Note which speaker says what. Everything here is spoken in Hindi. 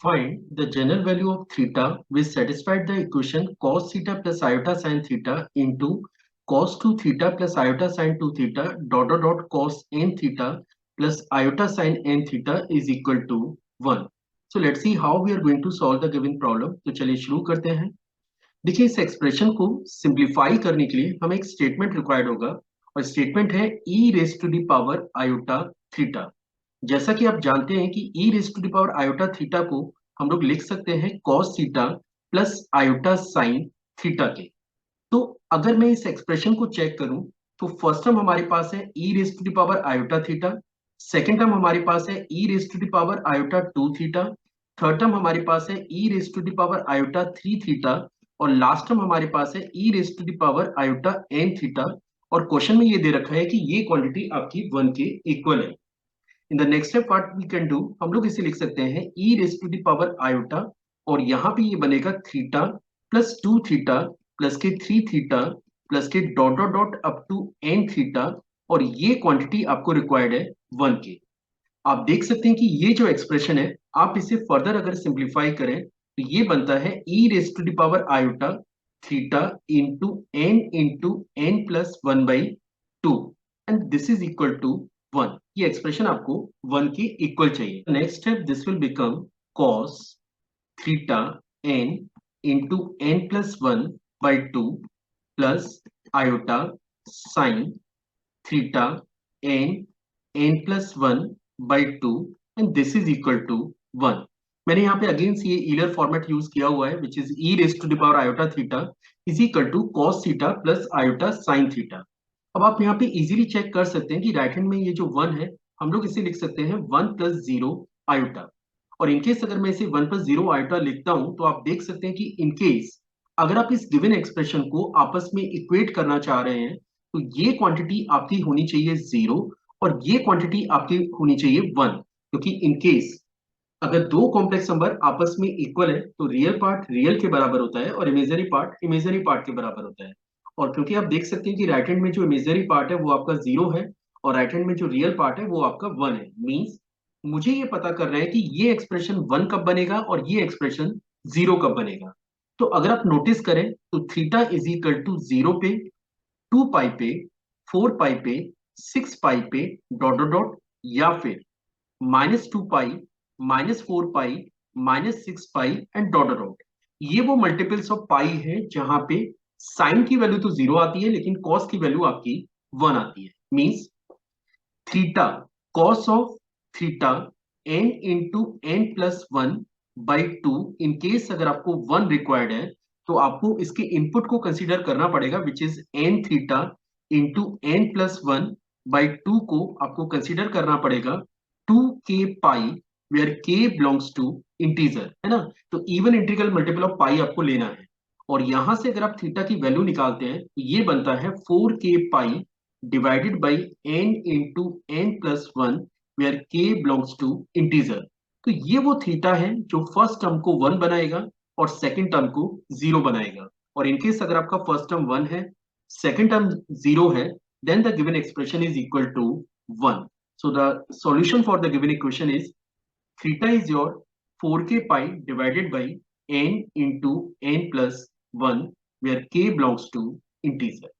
Speaker 1: Find the general value of theta which satisfied the equation cos theta plus iota sin theta into cos 2 theta plus iota sin 2 theta dot cos n theta plus iota sin n theta is equal to 1. So let's see how we are going to solve the given problem. तो चलिए शुरू करते हैं. देखिए इस एक्सप्रेशन को सिंप्लीफाई करने के लिए हमें एक स्टेटमेंट रिक्वायर्ड होगा और स्टेटमेंट है e raise to the power iota theta. जैसा कि आप जानते हैं कि e raise to the power iota theta को हम लोग लिख सकते हैं cos theta plus iota sine theta के. तो अगर मैं इस एक्सप्रेशन को चेक करूं तो फर्स्ट टर्म हमारे पास है e raise to the power iota theta, second term हमारे पास है e raise to the power iota 2 theta, third term हमारे पास है e raise to the power iota 3 theta और लास्ट टर्म हमारे पास है e raise to the power iota n theta. और क्वेश्चन में ये दे रखा है कि ये क्वांटिटी आपकी 1 के इक्वल है. In the next step what we can do, हम लोग इसे लिख सकते हैं e raise to the power iota और यहाँ पे ये बनेगा थीटा प्लस 2 थीटा प्लस के 3 थीटा प्लस के dot up to n theta और ये क्वांटिटी आपको रिक्वायर्ड है 1 के. आप देख सकते हैं कि ये जो एक्सप्रेशन है आप इसे फर्दर अगर सिंप्लीफाई करें तो ये बनता है e raise to the power iota theta into n plus 1/2 and this is equal to 1. ये एक्सप्रेशन आपको 1 के इक्वल चाहिए. Next step this will become cos theta n into n plus 1/2 plus iota sine theta n plus 1/2 and this is equal to 1. मैंने यहाँ पे अगेंस्ट ये ईलर फॉर्मेट यूज किया हुआ है which is e raise to the power iota theta is equal to cos theta plus iota sine theta. अब आप यहाँ पे इजीली चेक कर सकते हैं कि राइट हैंड में ये जो 1 है हम लोग इसे लिख सकते हैं 1 प्लस 0 आयोटा. और इनकेस अगर मैं इसे 1 प्लस 0 आयोटा लिखता हूं तो आप देख सकते हैं कि इनकेस अगर आप इस गिवन एक्सप्रेशन को आपस में इक्वेट करना चाह रहे हैं तो ये क्वांटिटी आपकी होनी चाहिए 0 और ये क्वांटिटी आपकी होनी चाहिए 1. क्योंकि इनकेस अगर दो कॉम्प्लेक्स नंबर आपस में इक्वल है तो रियल पार्ट रियल के बराबर होता है और इमेजरी पार्ट के बराबर होता है. और क्योंकि आप देख सकते हैं कि राइट हैंड में जो इमेजरी पार्ट है वो आपका 0 है और राइट हैंड में जो रियल पार्ट है वो आपका 1 है. मींस मुझे ये पता करना है कि ये एक्सप्रेशन 1 कब बनेगा और ये एक्सप्रेशन 0 कब बनेगा. तो अगर आप नोटिस करें तो थीटा इज इक्वल टू 0 पे, 2 पाई पे, 4 पाई पे, 6 पाई पे डॉट या फिर -2 पाई, -4 पाई, -6 पाई एंड डॉट. ये वो मल्टीपल्स ऑफ पाई है जहां पे साइन की वैल्यू तो 0 आती है लेकिन कॉस की वैल्यू आपकी 1 आती है. Means theta cos of theta n into n plus 1/2. In case अगर आपको 1 रिक्वायर्ड है तो आपको इसके इनपुट को कंसीडर करना पड़ेगा which is n theta into n plus 1/2 को आपको कंसीडर करना पड़ेगा 2k pi where k belongs to integer है ना. तो even integral multiple of pi आपको लेना है और यहां से अगर आप थीटा की वैल्यू निकालते हैं तो ये बनता है 4k pi divided by n into n plus 1 where k belongs to integer. तो ये वो थीटा है जो फर्स्ट टर्म को 1 बनाएगा और सेकंड टर्म को 0 बनाएगा. और इनकेस अगर आपका फर्स्ट टर्म 1 है सेकंड टर्म 0 है then the given expression is equal to 1. So the solution for the given equation is theta is your 4k pi divided by n into n plus 1 where k belongs to integer.